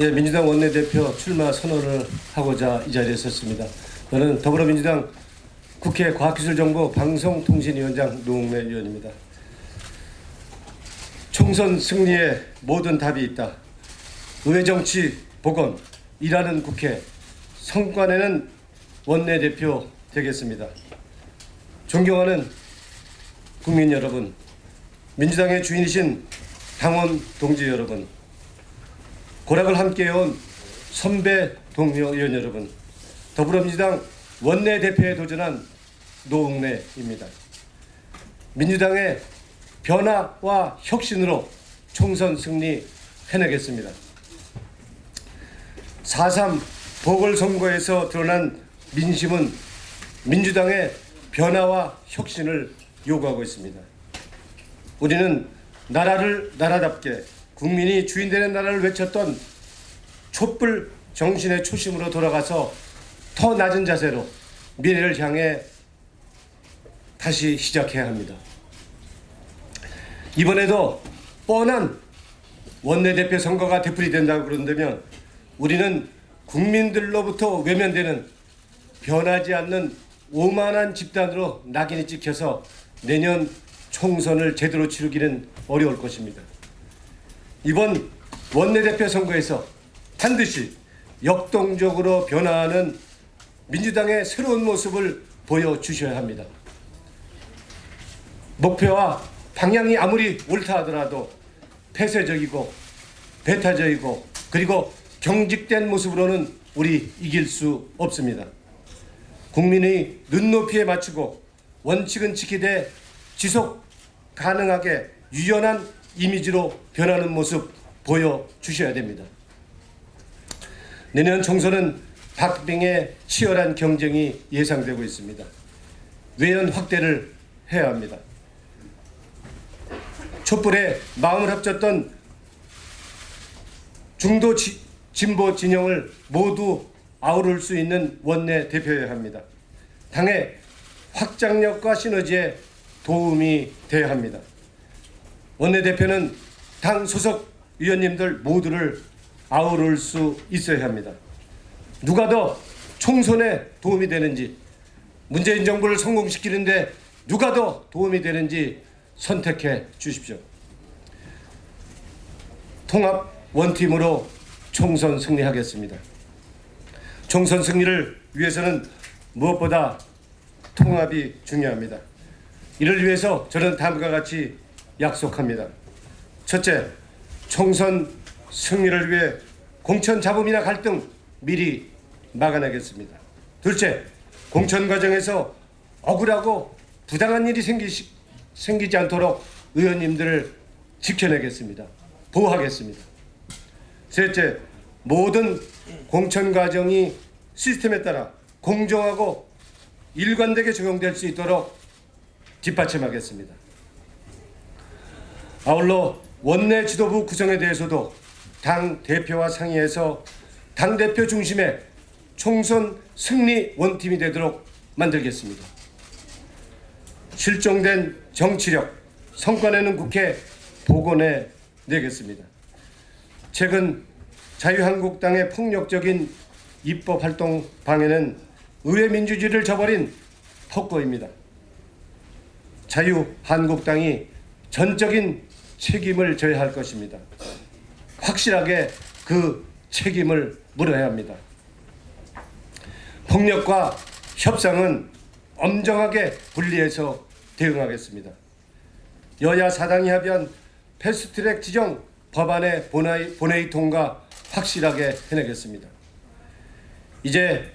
예, 민주당 원내대표 출마 선언을 하고자 이 자리에 섰습니다. 저는 더불어민주당 국회 과학기술정보 방송통신위원장 노웅래 의원입니다. 총선 승리에 모든 답이 있다. 의회정치 복원, 일하는 국회, 성과내는 원내대표 되겠습니다. 존경하는 국민 여러분, 민주당의 주인이신 당원 동지 여러분, 고락을 함께해온 선배 동료 의원 여러분, 더불어민주당 원내대표에 도전한 노웅래입니다. 민주당의 변화와 혁신으로 총선 승리 해내겠습니다. 4.3 보궐선거에서 드러난 민심은 민주당의 변화와 혁신을 요구하고 있습니다. 우리는 나라를 나라답게 국민이 주인되는 나라를 외쳤던 촛불 정신의 초심으로 돌아가서 더 낮은 자세로 미래를 향해 다시 시작해야 합니다. 이번에도 뻔한 원내대표 선거가 되풀이된다고 그런다면 우리는 국민들로부터 외면되는 변하지 않는 오만한 집단으로 낙인이 찍혀서 내년 총선을 제대로 치르기는 어려울 것입니다. 이번 원내대표 선거에서 반드시 역동적으로 변화하는 민주당의 새로운 모습을 보여주셔야 합니다. 목표와 방향이 아무리 옳다 하더라도 폐쇄적이고 배타적이고 그리고 경직된 모습으로는 우리 이길 수 없습니다. 국민의 눈높이에 맞추고 원칙은 지키되 지속 가능하게 유연한 이미지로 변하는 모습 보여주셔야 됩니다. 내년 총선은 박빙의 치열한 경쟁이 예상되고 있습니다. 외연 확대를 해야 합니다. 촛불에 마음을 합쳤던 중도 진보 진영을 모두 아우를 수 있는 원내대표여야 합니다. 당의 확장력과 시너지에 도움이 돼야 합니다. 원내대표는 당 소속 위원님들 모두를 아우를 수 있어야 합니다. 누가 더 총선에 도움이 되는지, 문재인 정부를 성공시키는데 누가 더 도움이 되는지 선택해 주십시오. 통합 원팀으로 총선 승리하겠습니다. 총선 승리를 위해서는 무엇보다 통합이 중요합니다. 이를 위해서 저는 다음과 같이 약속합니다. 첫째, 총선 승리를 위해 공천 잡음이나 갈등 미리 막아내겠습니다. 둘째, 공천 과정에서 억울하고 부당한 일이 생기지 않도록 의원님들을 지켜내겠습니다. 보호하겠습니다. 셋째, 모든 공천 과정이 시스템에 따라 공정하고 일관되게 적용될 수 있도록 뒷받침하겠습니다. 아울러 원내 지도부 구성에 대해서도 당 대표와 상의해서 당 대표 중심의 총선 승리 원팀이 되도록 만들겠습니다. 실종된 정치력, 성과내는 국회 복원해 내겠습니다. 최근 자유한국당의 폭력적인 입법 활동 방해는 의회 민주주의를 저버린 폭거입니다. 자유한국당이 전적인 책임을 져야 할 것입니다. 확실하게 그 책임을 물어야 합니다. 폭력과 협상은 엄정하게 분리해서 대응하겠습니다. 여야 사당이 합의한 패스트트랙 지정 법안의 본회의 통과 확실하게 해내겠습니다. 이제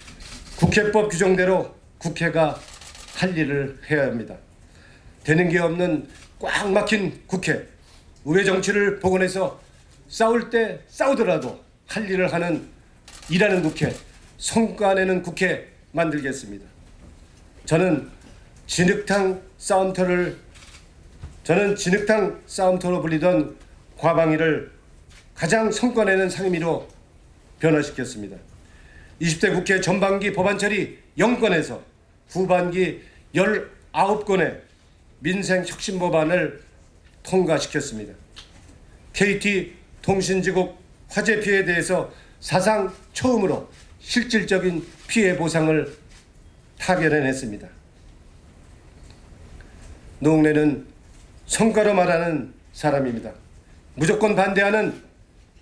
국회법 규정대로 국회가 할 일을 해야 합니다. 되는 게 없는 꽉 막힌 국회, 의회 정치를 복원해서 싸울 때 싸우더라도 할 일을 하는 일하는 국회, 성과내는 국회 만들겠습니다. 저는 진흙탕 싸움터로 불리던 과방위를 가장 성과내는 상임위로 변화시켰습니다. 20대 국회 전반기 법안 처리 0건에서 후반기 19건의 민생 혁신 법안을 통과시켰습니다. KT 통신지국 화재 피해에 대해서 사상 처음으로 실질적인 피해 보상을 타결해냈습니다. 노웅래는 성과로 말하는 사람입니다. 무조건 반대하는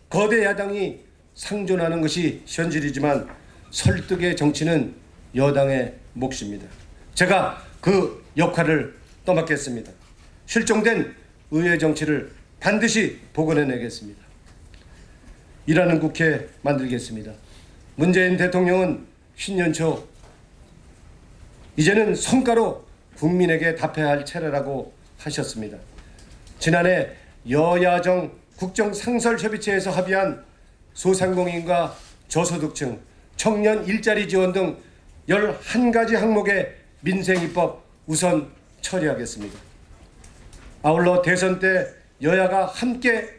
거대 야당이 상존하는 것이 현실이지만 설득의 정치는 여당의 몫입니다. 제가 그 역할을 떠맡겠습니다. 실종된 의회 정치를 반드시 복원해내겠습니다. 일하는 국회 만들겠습니다. 문재인 대통령은 신년 초 이제는 성과로 국민에게 답해야 할 차례라고 하셨습니다. 지난해 여야정 국정상설협의체에서 합의한 소상공인과 저소득층, 청년 일자리 지원 등 11가지 항목의 민생입법 우선 처리하겠습니다. 아울러 대선 때 여야가 함께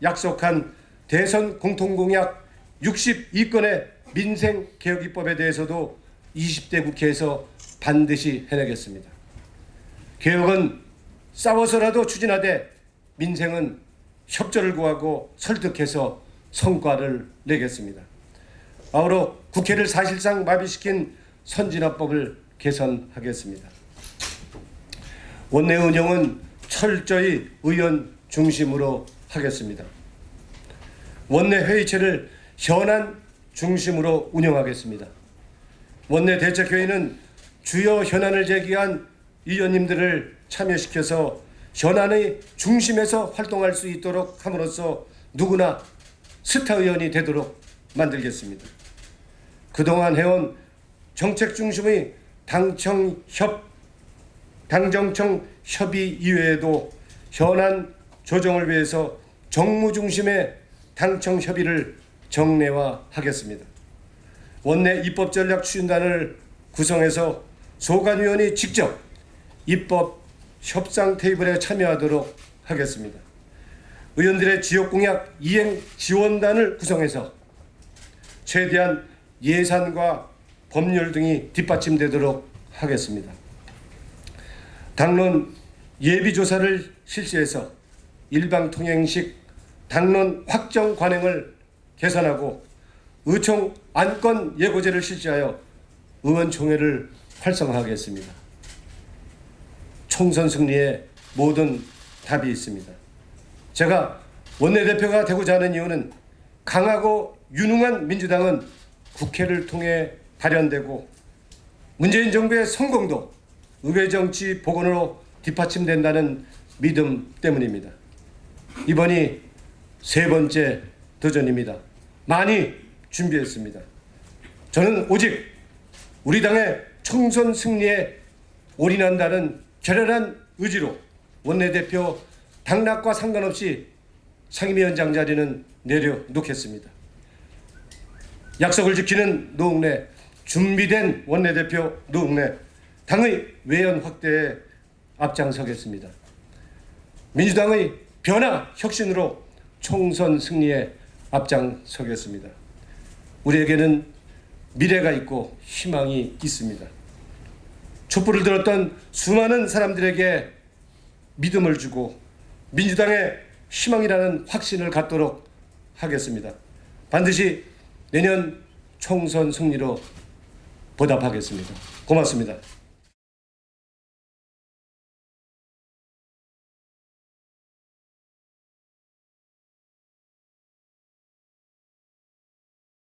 약속한 대선 공통공약 62건의 민생개혁입법에 대해서도 20대 국회에서 반드시 해내겠습니다. 개혁은 싸워서라도 추진하되 민생은 협조를 구하고 설득해서 성과를 내겠습니다. 아울러 국회를 사실상 마비시킨 선진화법을 개선하겠습니다. 원내 운영은 철저히 의원 중심으로 하겠습니다. 원내 회의체를 현안 중심으로 운영하겠습니다. 원내 대책회의는 주요 현안을 제기한 의원님들을 참여시켜서 현안의 중심에서 활동할 수 있도록 함으로써 누구나 스타 의원이 되도록 만들겠습니다. 그동안 해온 정책 중심의 당정청 협의 이외에도 현안 조정을 위해서 정무 중심의 당청 협의를 정례화하겠습니다. 원내 입법전략 추진단을 구성해서 소관위원이 직접 입법 협상 테이블에 참여하도록 하겠습니다. 의원들의 지역공약 이행 지원단을 구성해서 최대한 예산과 법률 등이 뒷받침되도록 하겠습니다. 당론 예비조사를 실시해서 일방통행식 당론 확정 관행을 개선하고 의총 안건 예고제를 실시하여 의원총회를 활성화하겠습니다. 총선 승리에 모든 답이 있습니다. 제가 원내대표가 되고자 하는 이유는 강하고 유능한 민주당은 국회를 통해 발현되고 문재인 정부의 성공도 의회 정치 복원으로 뒷받침된다는 믿음 때문입니다. 이번이 세 번째 도전입니다. 많이 준비했습니다. 저는 오직 우리 당의 총선 승리에 올인한다는 결연한 의지로 원내대표 당락과 상관없이 상임위원장 자리는 내려놓겠습니다. 약속을 지키는 노웅래, 준비된 원내대표 노웅래, 당의 외연 확대에 앞장서겠습니다. 민주당의 변화, 혁신으로 총선 승리에 앞장서겠습니다. 우리에게는 미래가 있고 희망이 있습니다. 촛불을 들었던 수많은 사람들에게 믿음을 주고 민주당의 희망이라는 확신을 갖도록 하겠습니다. 반드시 내년 총선 승리로 보답하겠습니다. 고맙습니다.